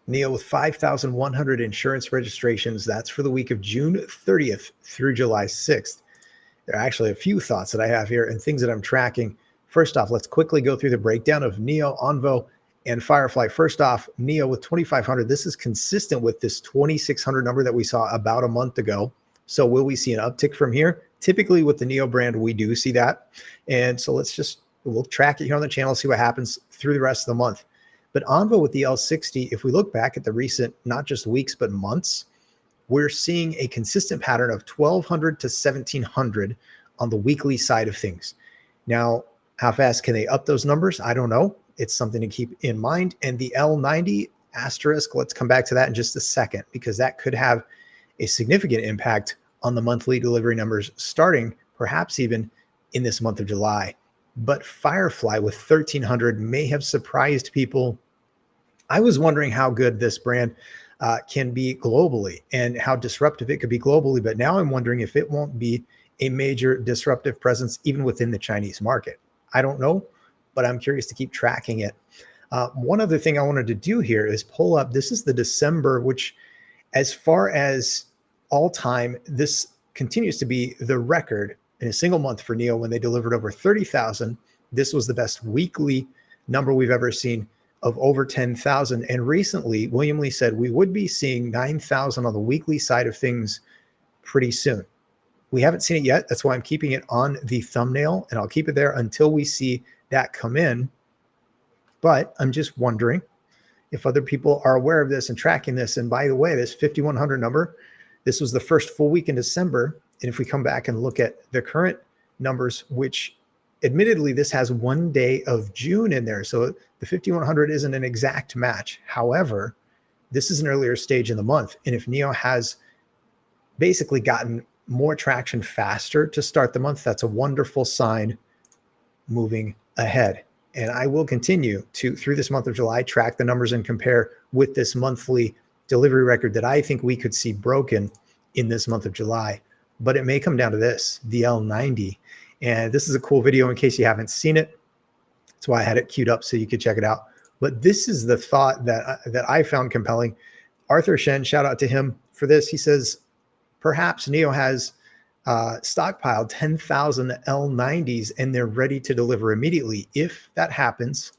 NIO with 5,100 insurance registrations. That's for the week of June 30th through July 6th. There are actually a few thoughts that I have here and things that I'm tracking. First off, let's quickly go through the breakdown of NIO, Onvo, and Firefly. First off, NIO with 2,500. This is consistent with this 2,600 number that we saw about a month ago. So will we see an uptick from here? Typically with the NIO brand, we do see that. And so we'll track it here on the channel, see what happens through the rest of the month. But Onvo with the L60, if we look back at the recent, not just weeks, but months, we're seeing a consistent pattern of 1,200 to 1,700 on the weekly side of things. Now, how fast can they up those numbers? I don't know. It's something to keep in mind. And the L90 asterisk, let's come back to that in just a second, because that could have a significant impact on the monthly delivery numbers starting perhaps even in this month of July. But Firefly with 1,300 may have surprised people. I was wondering how good this brand can be globally and how disruptive it could be globally. But now I'm wondering if it won't be a major disruptive presence even within the Chinese market. I don't know, but I'm curious to keep tracking it. One other thing I wanted to do here is pull up, this is the December, which as far as all time, this continues to be the record in a single month for NIO when they delivered over 30,000. This was the best weekly number we've ever seen of over 10,000. And recently, William Lee said we would be seeing 9,000 on the weekly side of things pretty soon. We haven't seen it yet. That's why I'm keeping it on the thumbnail, and I'll keep it there until we see that come in. But I'm just wondering if other people are aware of this and tracking this. And by the way, this 5,100 number, this was the first full week in December. And if we come back and look at the current numbers, which admittedly, this has 1 day of June in there. So the 5,100 isn't an exact match. However, this is an earlier stage in the month. And if NIO has basically gotten more traction faster to start the month, that's a wonderful sign moving ahead. And I will continue to, through this month of July, track the numbers and compare with this monthly delivery record that I think we could see broken in this month of July. But it may come down to this, the L90. And this is a cool video in case you haven't seen it. That's why I had it queued up so you could check it out. But this is the thought that I found compelling. Arthur Shen, shout out to him for this. He says, perhaps NIO has stockpiled 10,000 L90s and they're ready to deliver immediately. If that happens,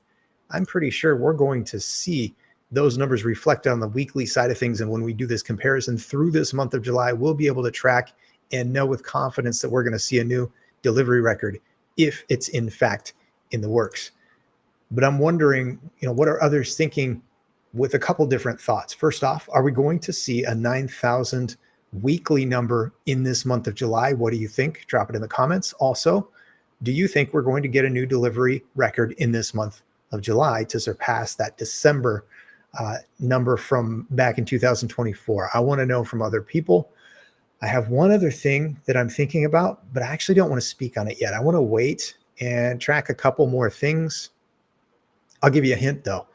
I'm pretty sure we're going to see those numbers reflect on the weekly side of things. And when we do this comparison through this month of July, we'll be able to track and know with confidence that we're going to see a new delivery record if it's in fact in the works. But I'm wondering, what are others thinking with a couple different thoughts? First off, are we going to see a 9,000 weekly number in this month of July? What do you think? Drop it in the comments. Also, do you think we're going to get a new delivery record in this month of July to surpass that December number from back in 2024? I want to know from other people. I have one other thing that I'm thinking about, but I actually don't want to speak on it yet. I want to wait and track a couple more things. I'll give you a hint though.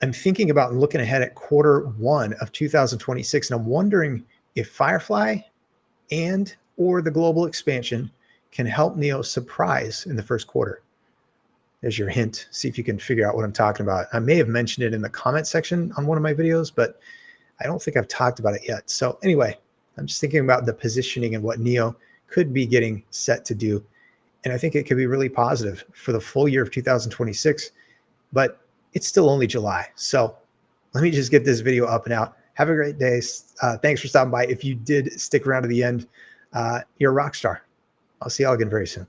I'm thinking about and looking ahead at Q1 of 2026, and I'm wondering if Firefly and or the global expansion can help NIO surprise in the first quarter. There's your hint. See if you can figure out what I'm talking about. I may have mentioned it in the comment section on one of my videos, but I don't think I've talked about it yet. So anyway, I'm just thinking about the positioning and what NIO could be getting set to do. And I think it could be really positive for the full year of 2026, but it's still only July. So let me just get this video up and out. Have a great day. Thanks for stopping by. If you did stick around to the end, you're a rock star. I'll see y'all again very soon.